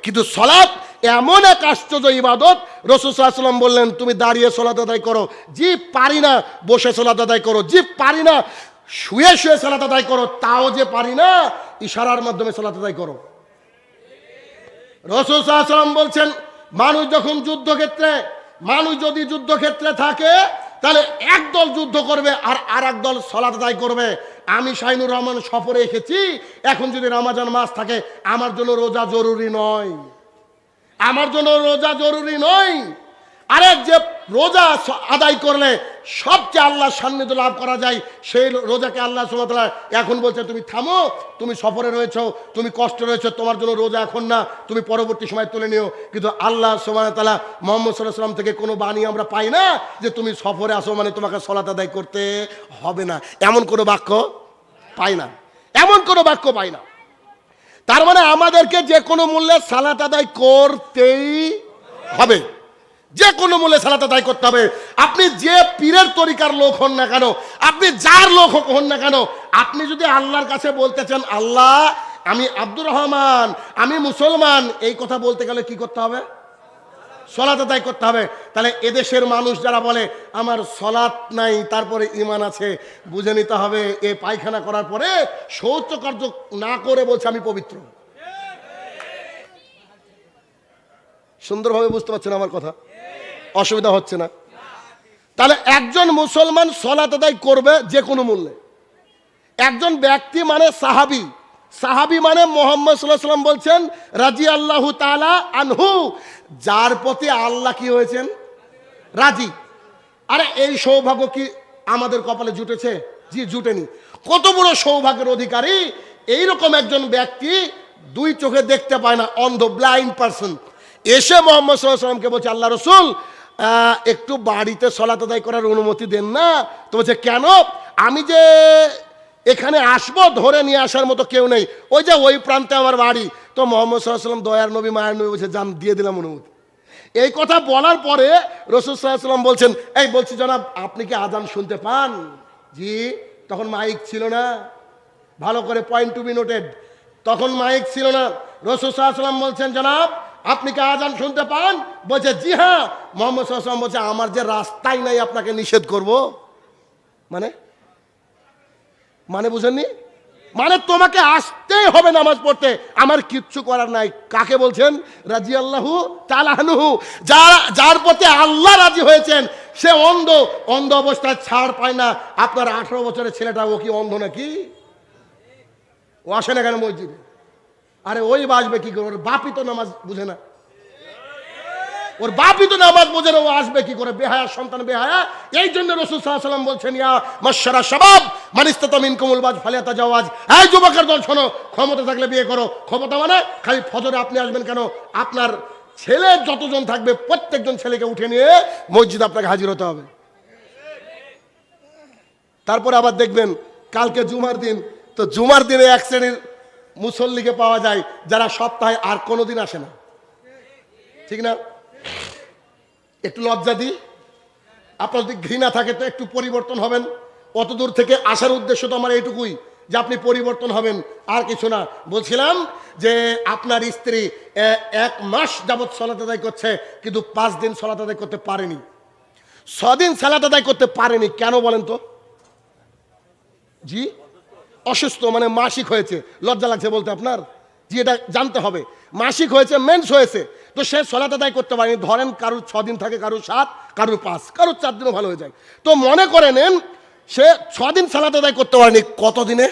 কিন্তু সালাত এমন এক আশ্চর্য ইবাদত, রাসূল সাল্লাল্লাহু আলাইহি ওয়াসাল্লাম বললেন তুমি দাঁড়িয়ে সালাত আদায় করো, জি পারি না বসে সালাত আদায় করো, জি পারি না শুয়ে শুয়ে সালাত আদায় করো, তাও যে পারি না ইশারার মাধ্যমে সালাত আদায় করো। রাসূল সাল্লাল্লাহু আলাইহি ওয়াসাল্লাম বলছেন মানুষ যখন যুদ্ধক্ষেত্রে, মানুষ যদি যুদ্ধক্ষেত্রে থাকে তাহলে একদল যুদ্ধ করবে আর একদল সালাত আদায় করবে। আমি শাহিনুর রহমান সফরে এসেছি, এখন যদি রমজান মাস থাকে আমার জন্য রোজা জরুরি নয়, আমার জন্য রোজা জরুরি নয়। আরে যে রোজা আদায় করলে সবচেয়ে আল্লাহর সান্নিধ্য লাভ করা যায়, সেই রোজাকে আল্লাহ সুবহানাহু ওয়া তাআলা এখন বলছে তুমি থামো, তুমি সফরে রয়েছো, তুমি কষ্টে রয়েছো, তোমার জন্য রোজা এখন না, তুমি পরবর্তী সময় তুলে নিও। কিন্তু আল্লাহ সুবহানাহু ওয়া তাআলা মুহাম্মদ সাল্লাল্লাহু আলাইহি ওয়াসাল্লাম থেকে কোনো বাণী আমরা পাই না যে তুমি সফরে আসো মানে তোমাকে সালাত আদায় করতে হবে না, এমন কোনো বাক্য পাই না, এমন কোনো বাক্য পাই না। তার মানে আমাদেরকে যে কোনো মূল্যে সালাত আদায় করতেই হবে, যে কোনো মূল্যে সালাত আদায় করতে হবে। আপনি যে পীরের তরিকার লোক হন না কেন, আপনি যার লোক হন না কেন, আপনি যদি আল্লাহর কাছে বলতে চান আল্লাহ আমি আব্দুর রহমান, আমি মুসলমান, এই কথা বলতে গেলে কি করতে হবে? সালাত আদায় করতে হবে। তাহলে এদেশের মানুষ যারা বলে আমার সালাত নাই তারপরে ঈমান আছে, বুঝে নিতে হবে এ পায়খানা করার পরে শৌচকার্য না করে বলছে আমি পবিত্র। সুন্দরভাবে বুঝতে পারছেন আমার কথা? অসুবিধা হচ্ছে না? তাহলে একজন মুসলমান সালাত আদায় করবে যে কোনো মূল্যে। একজন ব্যক্তি মানে সাহাবী, সাহাবী মানে মুহাম্মদ সাল্লাল্লাহু আলাইহি ওয়াসাল্লাম বলছেন রাদিয়াল্লাহু তাআলা আনহু, যার প্রতি আল্লাহ কি হয়েছেন? রাজি। আরে এই সৌভাগ্য কি আমাদের কপালে জুটেছে? জি জুটেনি। কত বড় সৌভাগ্যের অধিকারী এইরকম একজন ব্যক্তি, দুই চোখে দেখতে পায় না, অন্ধ, ব্লাইন্ড পারসন, এসে মুহাম্মদ সাল্লাল্লাহু আলাইহি ওয়াসাল্লামকে বলছে আল্লাহ রাসূল একটু বাড়িতে সালাত আদায় করার অনুমতি দেন না। তো বলছে কেন? আমি যে এখানে আসবো ধরে নিয়ে আসার মতো কেউ নেই, ওই যে ওই প্রান্তে আমার বাড়ি। তো মুহাম্মদ সাল্লাল্লাহু আলাইহি ওয়াসাল্লাম দয়ার নবী মায়ের নবী বলছে যান দিয়ে দিলাম অনুমতি। এই কথা বলার পরে রাসূল সাল্লাল্লাহু আলাইহি ওয়াসাল্লাম বলছেন এই বলছি জনাব আপনি কি আজান শুনতে পান? জি। তখন মাইক ছিল না, ভালো করে পয়েন্ট টু বি নোটেড, তখন মাইক ছিল না। রাসূল সাল্লাল্লাহু আলাইহি ওয়াসাল্লাম বলছেন জনাব আপনি কি আজান শুনতে পান? বলছে জি হ্যাঁ। মুহাম্মদ সাল্লাল্লাহু আলাইহি ওয়াসাল্লাম বলছে আমার যে রাস্তাই নাই আপনাকে নিষেধ করব, মানে মানে বুঝেননি? মানে তোমাকে আসতেই হবে নামাজ পড়তে, আমার কিচ্ছু করার নাই। কাকে বলছেন? রাদিয়াল্লাহু তাআলা আনহু, যার প্রতি আল্লাহ রাজি হয়েছেন। সে অন্ধ, অন্ধ অবস্থায় ছাড় পায় না। আপনার 18 বছরের ছেলেটা ও কি অন্ধ নাকি? ও আসে না কেন মসজিদে? আরে ওই বাসবে কি করে? ওর বাপই তো নামাজ বুঝে না, ওর বাপই তো নামাজ বোঝে না, ও আসবে কি করে? বেহায়া সন্তান বেহায়া। এই জন্য রাসূল সাল্লাল্লাহু আলাইহি ওয়াসাল্লাম বলছেন ইয়া মাশশারা শাবাব মান ইসতাতা মিনকুমুল বাজ ফালিয়াতাজাওয়াজ, এই যুবকের দল শোনো, ক্ষমতা থাকলে বিয়ে করো। ক্ষমতা মানে খালি ফজরে আপনি আসবেন কেন? আপনার ছেলে যতজন থাকবে প্রত্যেকজন ছেলেকে উঠে নিয়ে মসজিদে আপনাকে হাজির হতে হবে। তারপরে আবার দেখবেন কালকে জুমার দিন, তো জুমার দিনে এক শ্রেণীর মুসল্লিকে পাওয়া যায় যারা সপ্তাহে আর কোনোদিন আসে না, ঠিক না? একটু লজ্জা দিই, আপনার যদি ঘৃণা থাকে তো একটু পরিবর্তন হবেন। অত দূর থেকে আসার উদ্দেশ্য তো আমার এইটুকুই যে আপনি পরিবর্তন হবেন, আর কিছু না। বলছিলাম যে আপনার স্ত্রী 1 মাস যাবৎ সালাত আদায় করছে কিন্তু 5 দিন সালাত আদায় করতে পারেনি, 6 দিন সালাত আদায় করতে পারেনি, কেন বলেন তো? জি অসুস্থ, মানে মাসিক হয়েছে। লজ্জা লাগছে বলতে আপনার? জি এটা জানতে হবে, মাসিক হয়েছে, মেন্স হয়েছে, তো সে সালাত আদায় করতে পারেনি। ধরেন কারুর 6 দিন থাকে, কারুর 7, কারুর 5, কারুর 4 দিনও ভালো হয়ে যায়। তো মনে করে নেন সে 6 দিন সালাত আদায় করতে পারেনি, কত দিনে?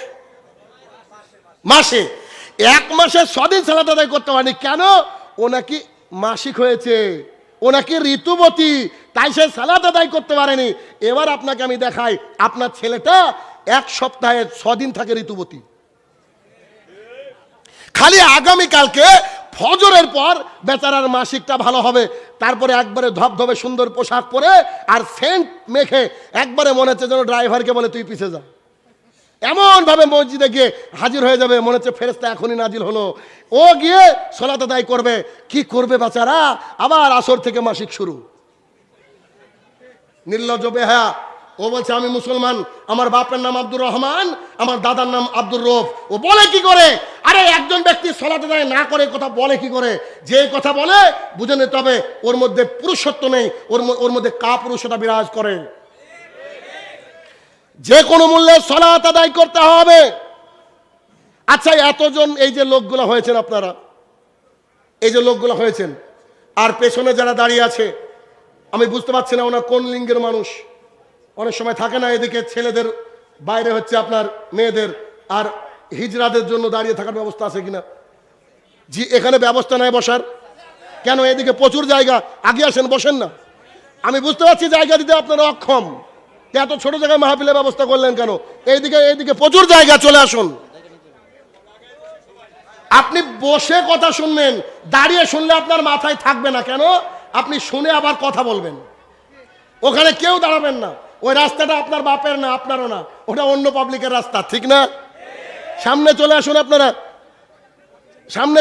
মাসে। 1 মাসে 6 দিন সালাত আদায় করতে পারেনি, কেন? ও নাকি মাসিক হয়েছে, ও নাকি ঋতুবতী, তাই সে সালাত আদায় করতে পারেনি। এবার আপনাকে আমি দেখাই, আপনার ছেলেটা 1 সপ্তাহে 6 দিন থাকে ঋতুবতী। খালি আগামীকালকে ফজরের পর বেচারার মাসিকটা ভালো হবে, তারপরে একবারে ধবধবে সুন্দর পোশাক পরে আর সেন্ট মেখে একবারে মনে হচ্ছে যেন ড্রাইভারকে বলে তুই পিছে যা, এমন ভাবে মসজিদে গিয়ে হাজির হয়ে যাবে, মনে হচ্ছে ফেরেশতা এখনই নাজিল হলো। ও গিয়ে সালাত আদায় করবে, কি করবে বেচারা? আবার আসর থেকে মাসিক শুরু। নির্লজ্জ বেহায়া, ও ও বলছে আমি মুসলমান, আমার বাপের নাম আব্দুর রহমান, আমার দাদার নাম আব্দুর রৌফ। ও বলে কি করে? আরে একজন ব্যক্তি সালাত আদায় না করে কথা বলে কি করে? যে কথা বলে বুঝে নিতে হবে ওর মধ্যে পুরুষত্ব নেই, ওর মধ্যে কাপুরুষতা বিরাজ করে। যে কোনো মূল্যে সালাত আদায় করতে হবে। আচ্ছা, এতজন এই যে লোকগুলো হয়েছেন, আপনারা এই যে লোকগুলো হয়েছেন, আর পেছনে যারা দাঁড়িয়ে আছে, আমি বুঝতে পারছি না ওনার কোন লিঙ্গের মানুষ। অনেক সময় থাকে না এদিকে ছেলেদের, বাইরে হচ্ছে আপনার মেয়েদের, আর হিজড়াদের জন্য দাঁড়িয়ে থাকার ব্যবস্থা আছে কিনা? জি, এখানে ব্যবস্থা নাই বসার। কেন? এদিকে প্রচুর জায়গা, আগে আসেন, বসেন না। আমি বুঝতে পারছি জায়গা দিতে আপনারা অক্ষম, এত ছোট জায়গায় মাহফিলের ব্যবস্থা করলেন কেন? এইদিকে প্রচুর জায়গা, চলে আসুন। আপনি বসে কথা শুনবেন, দাঁড়িয়ে শুনলে আপনার মাথায় থাকবে না। কেন? আপনি শুনে আবার কথা বলবেন। ওখানে কেউ দাঁড়াবেন না। ওই রাস্তাটা আপনার বাপের না, আপনারও না, ওটা অন্য পাবলিকের রাস্তা, ঠিক না? সামনে চলে আসুন আপনারা, সামনে।